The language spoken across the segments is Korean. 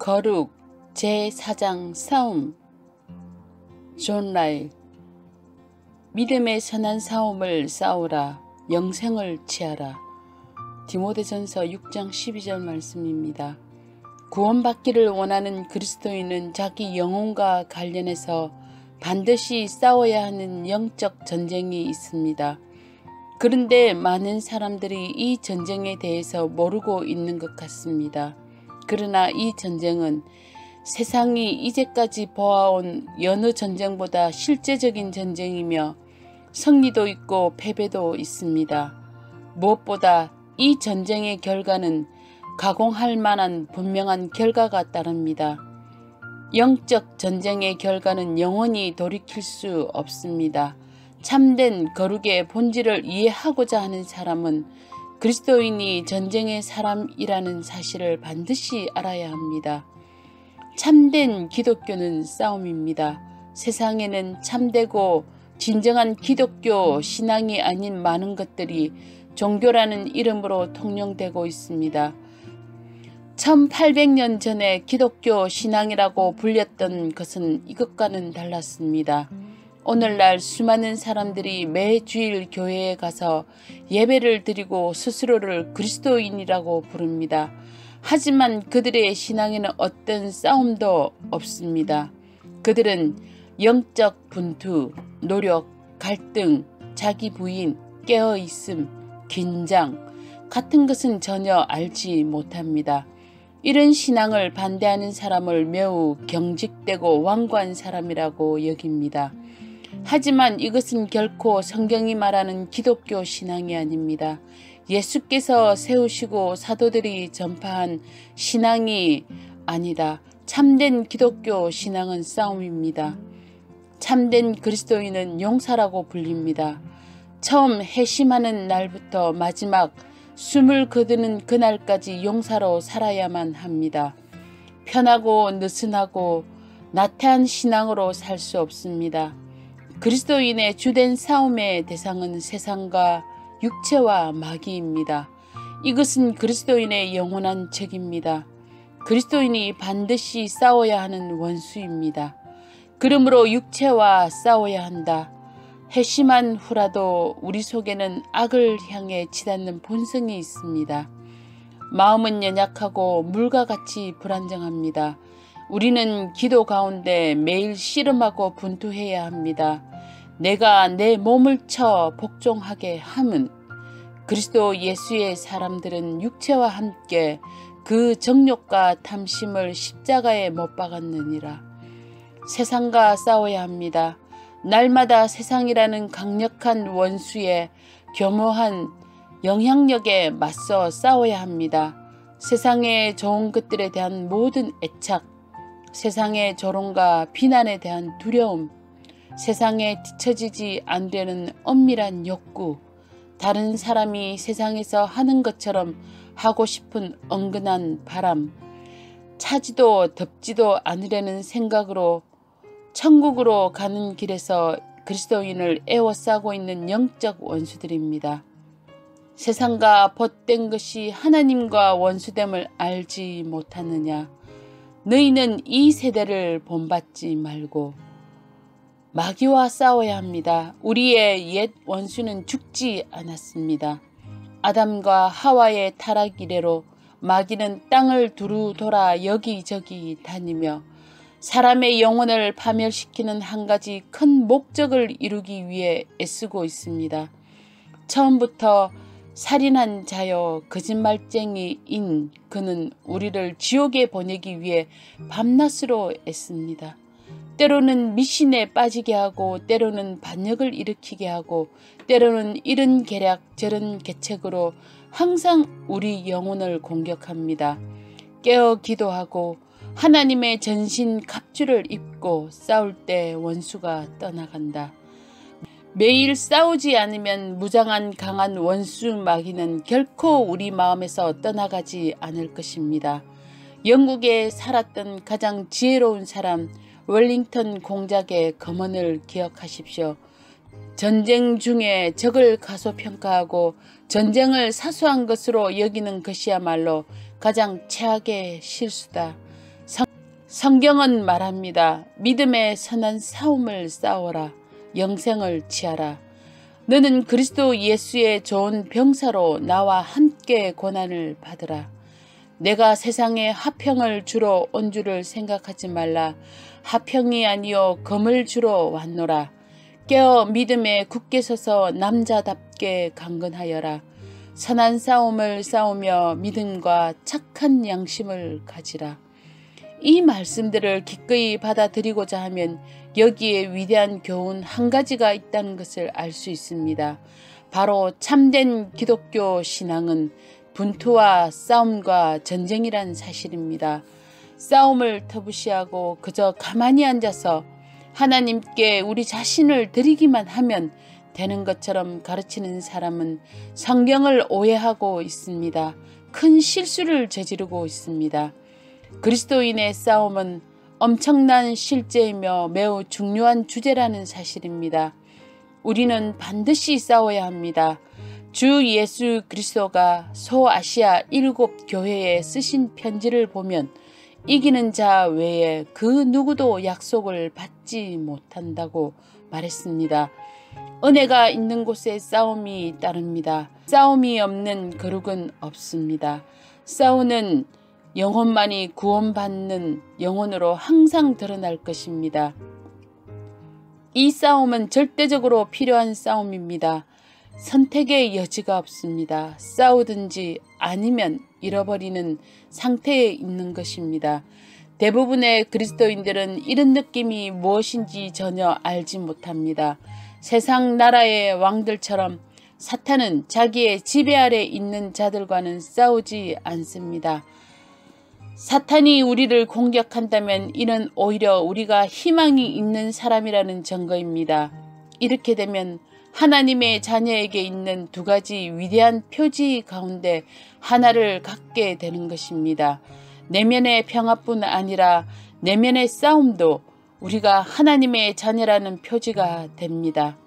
거룩 제4장 싸움. 존 라일. 믿음의 선한 싸움을 싸우라. 영생을 취하라. 디모데전서 6장 12절 말씀입니다. 구원받기를 원하는 그리스도인은 자기 영혼과 관련해서 반드시 싸워야 하는 영적 전쟁이 있습니다. 그런데 많은 사람들이 이 전쟁에 대해서 모르고 있는 것 같습니다. 그러나 이 전쟁은 세상이 이제까지 보아온 여느 전쟁보다 실제적인 전쟁이며 승리도 있고 패배도 있습니다. 무엇보다 이 전쟁의 결과는 가공할 만한 분명한 결과가 따릅니다. 영적 전쟁의 결과는 영원히 돌이킬 수 없습니다. 참된 거룩의 본질을 이해하고자 하는 사람은 그리스도인이 전쟁의 사람이라는 사실을 반드시 알아야 합니다. 참된 기독교는 싸움입니다. 세상에는 참되고 진정한 기독교 신앙이 아닌 많은 것들이 종교라는 이름으로 통용되고 있습니다. 1800년 전에 기독교 신앙이라고 불렸던 것은 이것과는 달랐습니다. 오늘날 수많은 사람들이 매 주일 교회에 가서 예배를 드리고 스스로를 그리스도인이라고 부릅니다. 하지만 그들의 신앙에는 어떤 싸움도 없습니다. 그들은 영적 분투, 노력, 갈등, 자기 부인, 깨어있음, 긴장 같은 것은 전혀 알지 못합니다. 이런 신앙을 반대하는 사람을 매우 경직되고 완고한 사람이라고 여깁니다. 하지만 이것은 결코 성경이 말하는 기독교 신앙이 아닙니다. 예수께서 세우시고 사도들이 전파한 신앙이 아니다. 참된 기독교 신앙은 싸움입니다. 참된 그리스도인은 용사라고 불립니다. 처음 회심하는 날부터 마지막 숨을 거두는 그날까지 용사로 살아야만 합니다. 편하고 느슨하고 나태한 신앙으로 살 수 없습니다. 그리스도인의 주된 싸움의 대상은 세상과 육체와 마귀입니다. 이것은 그리스도인의 영원한 적입니다. 그리스도인이 반드시 싸워야 하는 원수입니다. 그러므로 육체와 싸워야 한다. 회심한 후라도 우리 속에는 악을 향해 치닫는 본성이 있습니다. 마음은 연약하고 물과 같이 불안정합니다. 우리는 기도 가운데 매일 씨름하고 분투해야 합니다. 내가 내 몸을 쳐 복종하게 함은 그리스도 예수의 사람들은 육체와 함께 그 정욕과 탐심을 십자가에 못 박았느니라. 세상과 싸워야 합니다. 날마다 세상이라는 강력한 원수의 교묘한 영향력에 맞서 싸워야 합니다. 세상의 좋은 것들에 대한 모든 애착, 세상의 조롱과 비난에 대한 두려움, 세상에 뒤처지지 않으려는 엄밀한 욕구, 다른 사람이 세상에서 하는 것처럼 하고 싶은 은근한 바람, 차지도 덥지도 않으려는 생각으로 천국으로 가는 길에서 그리스도인을 에워싸고 있는 영적 원수들입니다. 세상과 벗된 것이 하나님과 원수됨을 알지 못하느냐. 너희는 이 세대를 본받지 말고 마귀와 싸워야 합니다. 우리의 옛 원수는 죽지 않았습니다. 아담과 하와의 타락 이래로 마귀는 땅을 두루 돌아 여기저기 다니며 사람의 영혼을 파멸시키는 한 가지 큰 목적을 이루기 위해 애쓰고 있습니다. 처음부터 살인한 자여 거짓말쟁이인 그는 우리를 지옥에 보내기 위해 밤낮으로 애씁니다. 때로는 미신에 빠지게 하고 때로는 반역을 일으키게 하고 때로는 이런 계략 저런 계책으로 항상 우리 영혼을 공격합니다. 깨어 기도하고 하나님의 전신 갑주를 입고 싸울 때 원수가 떠나간다. 매일 싸우지 않으면 무장한 강한 원수 마귀는 결코 우리 마음에서 떠나가지 않을 것입니다. 영국에 살았던 가장 지혜로운 사람 웰링턴 공작의 검언을 기억하십시오. 전쟁 중에 적을 가소평가하고 전쟁을 사소한 것으로 여기는 것이야말로 가장 최악의 실수다. 성경은 말합니다. 믿음의 선한 싸움을 싸워라. 영생을 취하라. 너는 그리스도 예수의 좋은 병사로 나와 함께 고난을 받으라. 내가 세상에 화평을 주러 온 줄을 생각하지 말라. 화평이 아니요 검을 주러 왔노라. 깨어 믿음에 굳게 서서 남자답게 강건하여라. 선한 싸움을 싸우며 믿음과 착한 양심을 가지라. 이 말씀들을 기꺼이 받아들이고자 하면 여기에 위대한 교훈 한 가지가 있다는 것을 알 수 있습니다. 바로 참된 기독교 신앙은 분투와 싸움과 전쟁이란 사실입니다. 싸움을 터부시하고 그저 가만히 앉아서 하나님께 우리 자신을 드리기만 하면 되는 것처럼 가르치는 사람은 성경을 오해하고 있습니다. 큰 실수를 저지르고 있습니다. 그리스도인의 싸움은 엄청난 실제이며 매우 중요한 주제라는 사실입니다. 우리는 반드시 싸워야 합니다. 주 예수 그리스도가 소아시아 7 교회에 쓰신 편지를 보면 이기는 자 외에 그 누구도 약속을 받지 못한다고 말했습니다. 은혜가 있는 곳에 싸움이 따릅니다. 싸움이 없는 거룩은 없습니다. 싸우는 영혼만이 구원받는 영혼으로 항상 드러날 것입니다. 이 싸움은 절대적으로 필요한 싸움입니다. 선택의 여지가 없습니다. 싸우든지 아니면 잃어버리는 상태에 있는 것입니다. 대부분의 그리스도인들은 이런 느낌이 무엇인지 전혀 알지 못합니다. 세상 나라의 왕들처럼 사탄은 자기의 지배 아래 있는 자들과는 싸우지 않습니다. 사탄이 우리를 공격한다면 이는 오히려 우리가 희망이 있는 사람이라는 증거입니다. 이렇게 되면 하나님의 자녀에게 있는 두 가지 위대한 표지 가운데 하나를 갖게 되는 것입니다. 내면의 평화뿐 아니라 내면의 싸움도 우리가 하나님의 자녀라는 표지가 됩니다.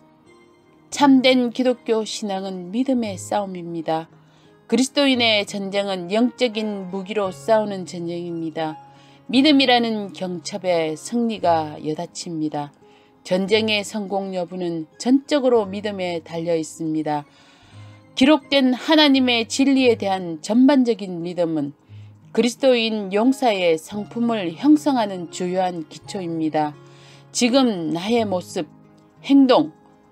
참된 기독교 신앙은 믿음의 싸움입니다. 그리스도인의 전쟁은 영적인 무기로 싸우는 전쟁입니다. 믿음이라는 경첩에 승리가 여닫칩니다. 전쟁의 성공 여부는 전적으로 믿음에 달려 있습니다. 기록된 하나님의 진리에 대한 전반적인 믿음은 그리스도인 용사의 성품을 형성하는 주요한 기초입니다. 지금 나의 모습, 행동,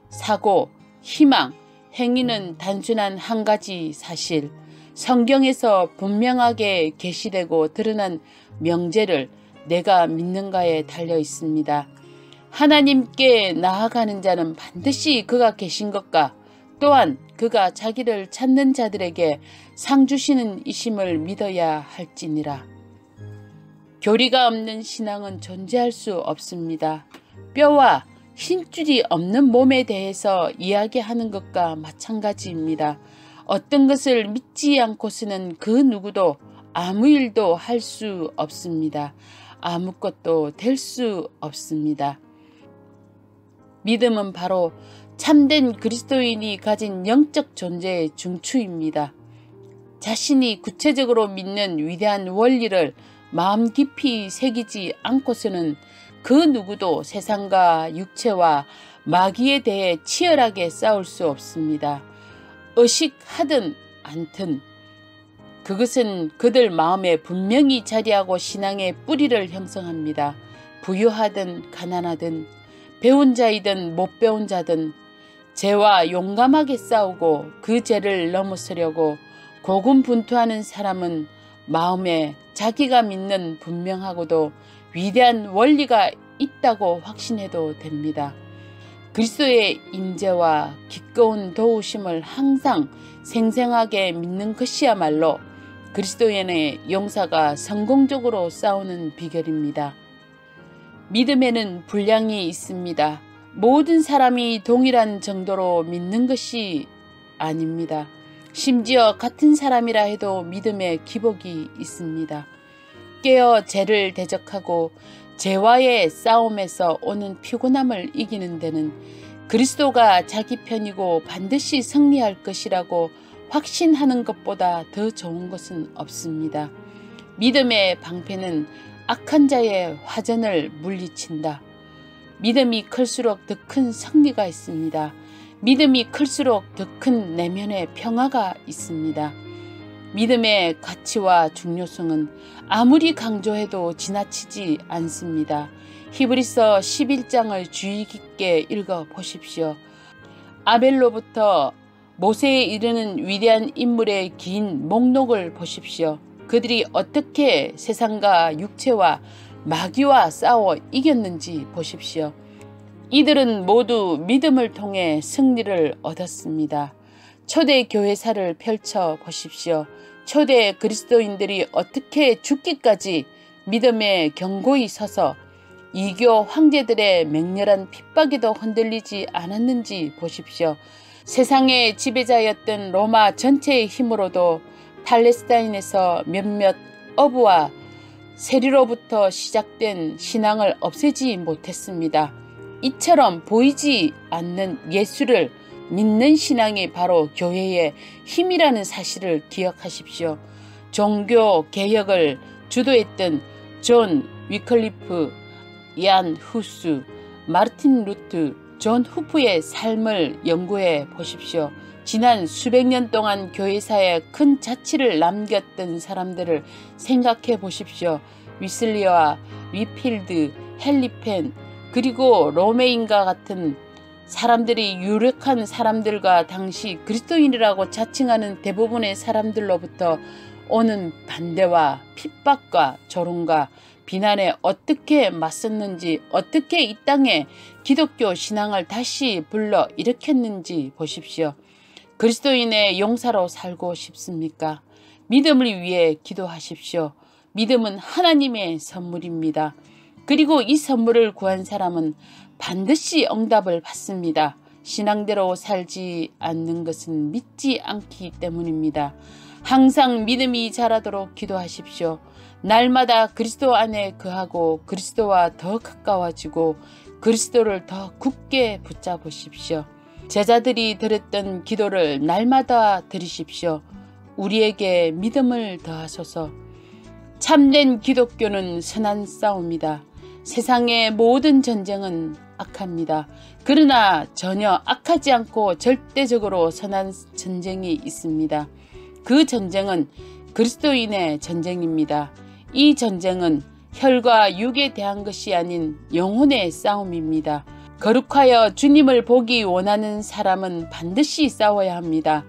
사고, 희망, 행위는 단순한 한 가지 사실, 성경에서 분명하게 계시되고 드러난 명제를 내가 믿는가에 달려 있습니다. 하나님께 나아가는 자는 반드시 그가 계신 것과 또한 그가 자기를 찾는 자들에게 상 주시는 이심을 믿어야 할지니라. 교리가 없는 신앙은 존재할 수 없습니다. 뼈와 힘줄이 없는 몸에 대해서 이야기하는 것과 마찬가지입니다. 어떤 것을 믿지 않고서는 그 누구도 아무 일도 할 수 없습니다. 아무것도 될 수 없습니다. 믿음은 바로 참된 그리스도인이 가진 영적 존재의 중추입니다. 자신이 구체적으로 믿는 위대한 원리를 마음 깊이 새기지 않고서는 그 누구도 세상과 육체와 마귀에 대해 치열하게 싸울 수 없습니다. 의식하든 않든 그것은 그들 마음에 분명히 자리하고 신앙의 뿌리를 형성합니다. 부유하든 가난하든 배운 자이든 못 배운 자든 죄와 용감하게 싸우고 그 죄를 넘어서려고 고군분투하는 사람은 마음에 자기가 믿는 분명하고도 위대한 원리가 있다고 확신해도 됩니다. 그리스도의 임재와 기꺼운 도우심을 항상 생생하게 믿는 것이야말로 그리스도인의 용사가 성공적으로 싸우는 비결입니다. 믿음에는 분량이 있습니다. 모든 사람이 동일한 정도로 믿는 것이 아닙니다. 심지어 같은 사람이라 해도 믿음에 기복이 있습니다. 깨어 죄를 대적하고 죄와의 싸움에서 오는 피곤함을 이기는 데는 그리스도가 자기 편이고 반드시 승리할 것이라고 확신하는 것보다 더 좋은 것은 없습니다. 믿음의 방패는 악한 자의 화전을 물리친다. 믿음이 클수록 더 큰 승리가 있습니다. 믿음이 클수록 더 큰 내면의 평화가 있습니다. 믿음의 가치와 중요성은 아무리 강조해도 지나치지 않습니다. 히브리서 11장을 주의 깊게 읽어보십시오. 아벨로부터 모세에 이르는 위대한 인물의 긴 목록을 보십시오. 그들이 어떻게 세상과 육체와 마귀와 싸워 이겼는지 보십시오. 이들은 모두 믿음을 통해 승리를 얻었습니다. 초대 교회사를 펼쳐 보십시오. 초대 그리스도인들이 어떻게 죽기까지 믿음에 견고히 서서 이교 황제들의 맹렬한 핍박에도 흔들리지 않았는지 보십시오. 세상의 지배자였던 로마 전체의 힘으로도 팔레스타인에서 몇몇 어부와 세리로부터 시작된 신앙을 없애지 못했습니다. 이처럼 보이지 않는 예수를 믿는 신앙이 바로 교회의 힘이라는 사실을 기억하십시오. 종교 개혁을 주도했던 존 위클리프, 얀 후스, 마르틴 루트, 존 후프의 삶을 연구해 보십시오. 지난 수백 년 동안 교회사에 큰 자취를 남겼던 사람들을 생각해 보십시오. 위슬리와 위필드, 헨리펜, 그리고 로메인과 같은 사람들이 유력한 사람들과 당시 그리스도인이라고 자칭하는 대부분의 사람들로부터 오는 반대와 핍박과 조롱과 비난에 어떻게 맞섰는지, 어떻게 이 땅에 기독교 신앙을 다시 불러 일으켰는지 보십시오. 그리스도인의 용사로 살고 싶습니까? 믿음을 위해 기도하십시오. 믿음은 하나님의 선물입니다. 그리고 이 선물을 구한 사람은 반드시 응답을 받습니다. 신앙대로 살지 않는 것은 믿지 않기 때문입니다. 항상 믿음이 자라도록 기도하십시오. 날마다 그리스도 안에 거하고 그리스도와 더 가까워지고 그리스도를 더 굳게 붙잡으십시오. 제자들이 드렸던 기도를 날마다 드리십시오. 우리에게 믿음을 더하소서. 참된 기독교는 선한 싸움이다. 세상의 모든 전쟁은 악합니다. 그러나 전혀 악하지 않고 절대적으로 선한 전쟁이 있습니다. 그 전쟁은 그리스도인의 전쟁입니다. 이 전쟁은 혈과 육에 대한 것이 아닌 영혼의 싸움입니다. 거룩하여 주님을 보기 원하는 사람은 반드시 싸워야 합니다.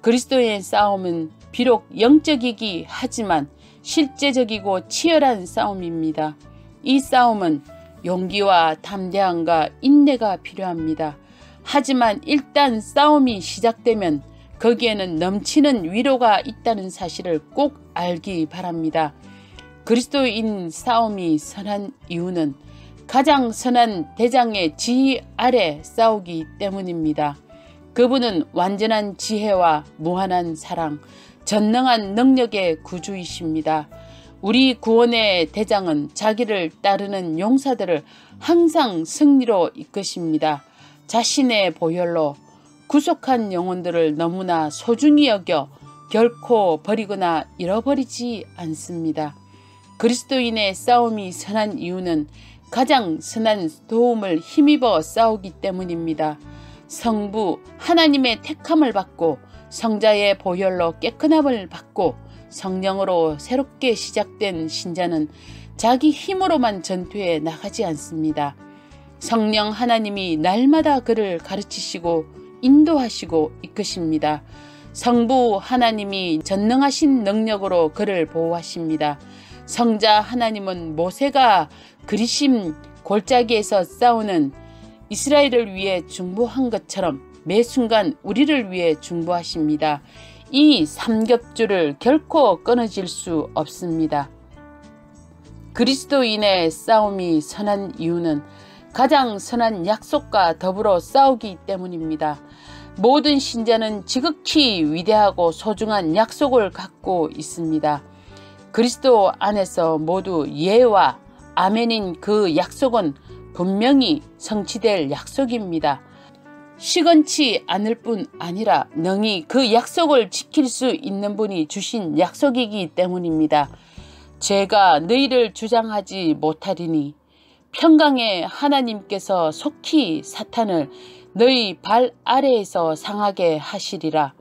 그리스도의 싸움은 비록 영적이기 하지만 실제적이고 치열한 싸움입니다. 이 싸움은 용기와 담대함과 인내가 필요합니다. 하지만 일단 싸움이 시작되면 거기에는 넘치는 위로가 있다는 사실을 꼭 알기 바랍니다. 그리스도인 싸움이 선한 이유는 가장 선한 대장의 지휘 아래 싸우기 때문입니다. 그분은 완전한 지혜와 무한한 사랑, 전능한 능력의 구주이십니다. 우리 구원의 대장은 자기를 따르는 용사들을 항상 승리로 이끄십니다. 자신의 보혈로 구속한 영혼들을 너무나 소중히 여겨 결코 버리거나 잃어버리지 않습니다. 그리스도인의 싸움이 선한 이유는 가장 선한 도움을 힘입어 싸우기 때문입니다. 성부 하나님의 택함을 받고 성자의 보혈로 깨끗함을 받고 성령으로 새롭게 시작된 신자는 자기 힘으로만 전투에 나가지 않습니다. 성령 하나님이 날마다 그를 가르치시고 인도하시고 이끄십니다. 성부 하나님이 전능하신 능력으로 그를 보호하십니다. 성자 하나님은 모세가 그리심 골짜기에서 싸우는 이스라엘을 위해 중보한 것처럼 매 순간 우리를 위해 중보하십니다. 이 삼겹줄을 결코 끊어질 수 없습니다. 그리스도인의 싸움이 선한 이유는 가장 선한 약속과 더불어 싸우기 때문입니다. 모든 신자는 지극히 위대하고 소중한 약속을 갖고 있습니다. 그리스도 안에서 모두 예와 아멘인 그 약속은 분명히 성취될 약속입니다. 시건치 않을 뿐 아니라 능히 그 약속을 지킬 수 있는 분이 주신 약속이기 때문입니다. 제가 너희를 주장하지 못하리니 평강의 하나님께서 속히 사탄을 너희 발 아래에서 상하게 하시리라.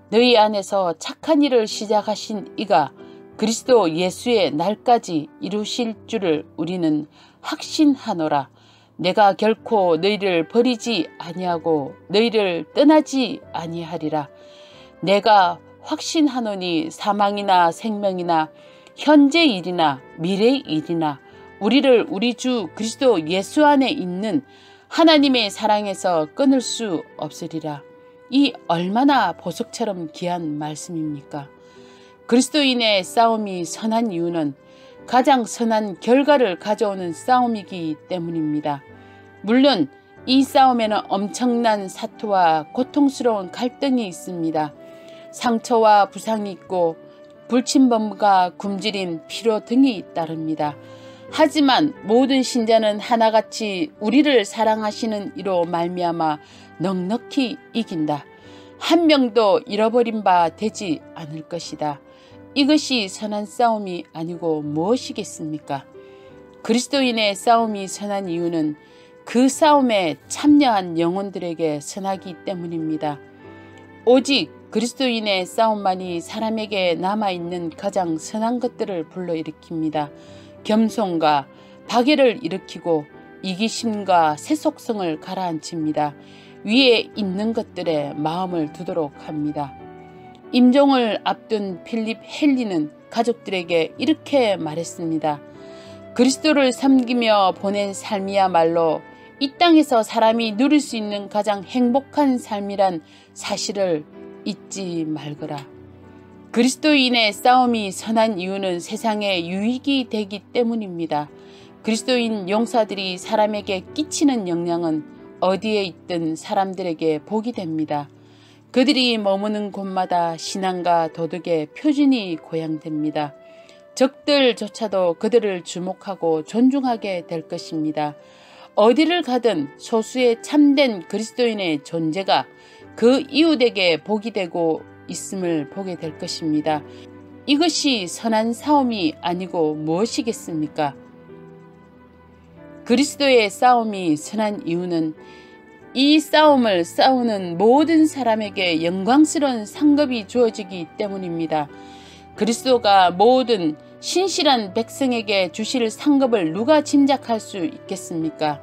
너희 안에서 착한 일을 시작하신 이가 그리스도 예수의 날까지 이루실 줄을 우리는 확신하노라. 내가 결코 너희를 버리지 아니하고 너희를 떠나지 아니하리라. 내가 확신하노니 사망이나 생명이나 현재 일이나 미래 일이나 우리를 우리 주 그리스도 예수 안에 있는 하나님의 사랑에서 끊을 수 없으리라. 이 얼마나 보석처럼 귀한 말씀입니까? 그리스도인의 싸움이 선한 이유는 가장 선한 결과를 가져오는 싸움이기 때문입니다. 물론 이 싸움에는 엄청난 사투와 고통스러운 갈등이 있습니다. 상처와 부상이 있고 불침범과 굶주림, 피로 등이 따릅니다. 하지만 모든 신자는 하나같이 우리를 사랑하시는 이로 말미암아 넉넉히 이긴다. 한 명도 잃어버린 바 되지 않을 것이다. 이것이 선한 싸움이 아니고 무엇이겠습니까? 그리스도인의 싸움이 선한 이유는 그 싸움에 참여한 영혼들에게 선하기 때문입니다. 오직 그리스도인의 싸움만이 사람에게 남아있는 가장 선한 것들을 불러일으킵니다. 겸손과 박애를 일으키고 이기심과 세속성을 가라앉힙니다. 위에 있는 것들에 마음을 두도록 합니다. 임종을 앞둔 필립 헨리는 가족들에게 이렇게 말했습니다. 그리스도를 섬기며 보낸 삶이야말로 이 땅에서 사람이 누릴 수 있는 가장 행복한 삶이란 사실을 잊지 말거라. 그리스도인의 싸움이 선한 이유는 세상에 유익이 되기 때문입니다. 그리스도인 용사들이 사람에게 끼치는 영향은 어디에 있든 사람들에게 복이 됩니다. 그들이 머무는 곳마다 신앙과 도덕의 표준이 고양됩니다. 적들조차도 그들을 주목하고 존중하게 될 것입니다. 어디를 가든 소수의 참된 그리스도인의 존재가 그 이웃에게 복이 되고 있음을 보게 될 것입니다. 이것이 선한 싸움이 아니고 무엇이겠습니까? 그리스도의 싸움이 선한 이유는 이 싸움을 싸우는 모든 사람에게 영광스러운 상급이 주어지기 때문입니다. 그리스도가 모든 신실한 백성에게 주실 상급을 누가 짐작할 수 있겠습니까?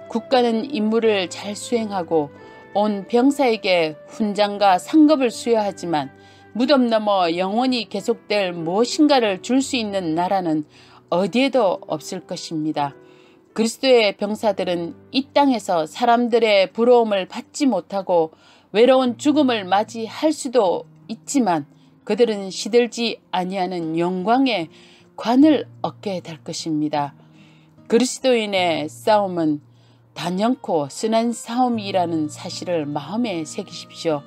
국가는 임무를 잘 수행하고 온 병사에게 훈장과 상급을 수여하지만 무덤 넘어 영원히 계속될 무엇인가를 줄 수 있는 나라는 어디에도 없을 것입니다. 그리스도의 병사들은 이 땅에서 사람들의 부러움을 받지 못하고 외로운 죽음을 맞이할 수도 있지만 그들은 시들지 아니하는 영광의 관을 얻게 될 것입니다. 그리스도인의 싸움은 단연코 선한 싸움이라는 사실을 마음에 새기십시오.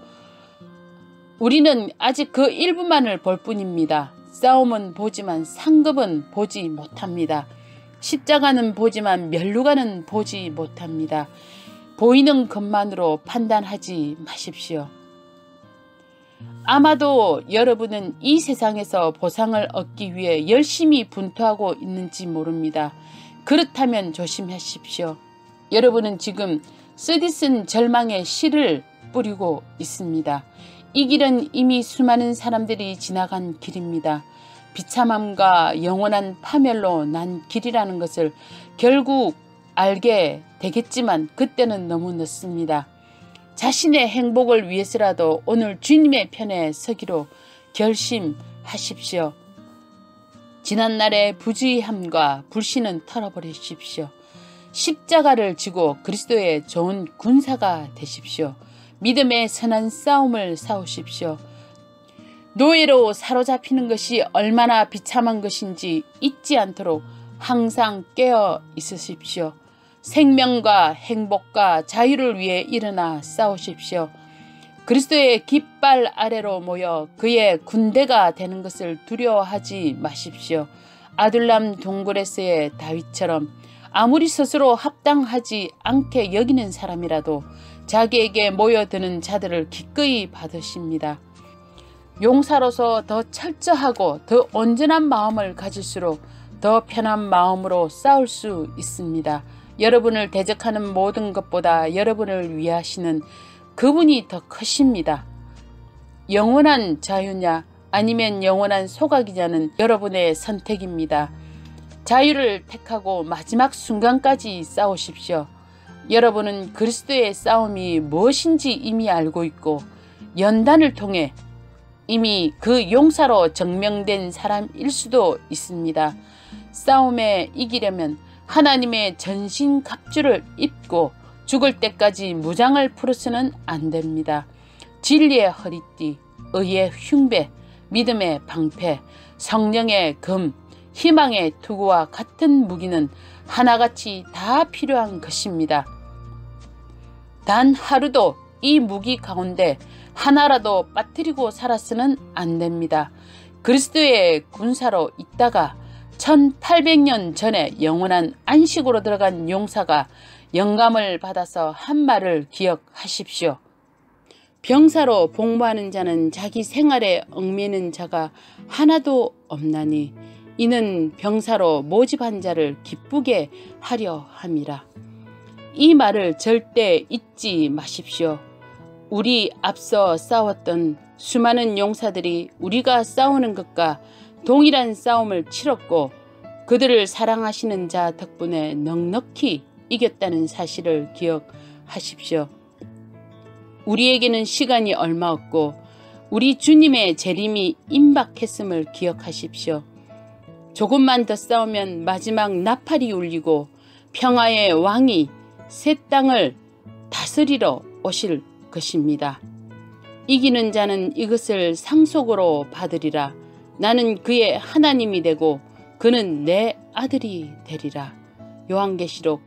우리는 아직 그 일부만을 볼 뿐입니다. 싸움은 보지만 상급은 보지 못합니다. 십자가는 보지만 멸류관은 보지 못합니다. 보이는 것만으로 판단하지 마십시오. 아마도 여러분은 이 세상에서 보상을 얻기 위해 열심히 분투하고 있는지 모릅니다. 그렇다면 조심하십시오. 여러분은 지금 쓰디쓴 절망의 씨를 뿌리고 있습니다. 이 길은 이미 수많은 사람들이 지나간 길입니다. 비참함과 영원한 파멸로 난 길이라는 것을 결국 알게 되겠지만 그때는 너무 늦습니다. 자신의 행복을 위해서라도 오늘 주님의 편에 서기로 결심하십시오. 지난날의 부주의함과 불신은 털어버리십시오. 십자가를 지고 그리스도의 좋은 군사가 되십시오. 믿음의 선한 싸움을 싸우십시오. 노예로 사로잡히는 것이 얼마나 비참한 것인지 잊지 않도록 항상 깨어 있으십시오. 생명과 행복과 자유를 위해 일어나 싸우십시오. 그리스도의 깃발 아래로 모여 그의 군대가 되는 것을 두려워하지 마십시오. 아둘람 동굴에서의 다윗처럼 아무리 스스로 합당하지 않게 여기는 사람이라도 자기에게 모여드는 자들을 기꺼이 받으십니다. 용사로서 더 철저하고 더 온전한 마음을 가질수록 더 편한 마음으로 싸울 수 있습니다. 여러분을 대적하는 모든 것보다 여러분을 위하시는 그분이 더 크십니다. 영원한 자유냐 아니면 영원한 소각이냐는 여러분의 선택입니다. 자유를 택하고 마지막 순간까지 싸우십시오. 여러분은 그리스도의 싸움이 무엇인지 이미 알고 있고 연단을 통해 이미 그 용사로 증명된 사람일 수도 있습니다. 싸움에 이기려면 하나님의 전신갑주를 입고 죽을 때까지 무장을 풀어서는 안 됩니다. 진리의 허리띠, 의의 흉배, 믿음의 방패, 성령의 금, 희망의 투구와 같은 무기는 하나같이 다 필요한 것입니다. 단 하루도 이 무기 가운데 하나라도 빠뜨리고 살아서는 안 됩니다. 그리스도의 군사로 있다가 1800년 전에 영원한 안식으로 들어간 용사가 영감을 받아서 한 말을 기억하십시오. 병사로 복무하는 자는 자기 생활에 얽매는 자가 하나도 없나니 이는 병사로 모집한 자를 기쁘게 하려 함이라. 이 말을 절대 잊지 마십시오. 우리 앞서 싸웠던 수많은 용사들이 우리가 싸우는 것과 동일한 싸움을 치렀고 그들을 사랑하시는 자 덕분에 넉넉히 이겼다는 사실을 기억하십시오. 우리에게는 시간이 얼마 없고 우리 주님의 재림이 임박했음을 기억하십시오. 조금만 더 싸우면 마지막 나팔이 울리고 평화의 왕이 새 땅을 다스리러 오실 것입니다. 이기는 자는 이것을 상속으로 받으리라. 나는 그의 하나님이 되고 그는 내 아들이 되리라. 요한계시록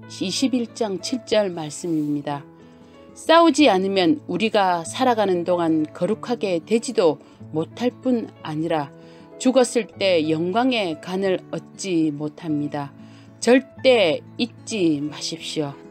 21장 7절 말씀입니다. 싸우지 않으면 우리가 살아가는 동안 거룩하게 되지도 못할 뿐 아니라 죽었을 때 영광의 간을 얻지 못합니다. 절대 잊지 마십시오.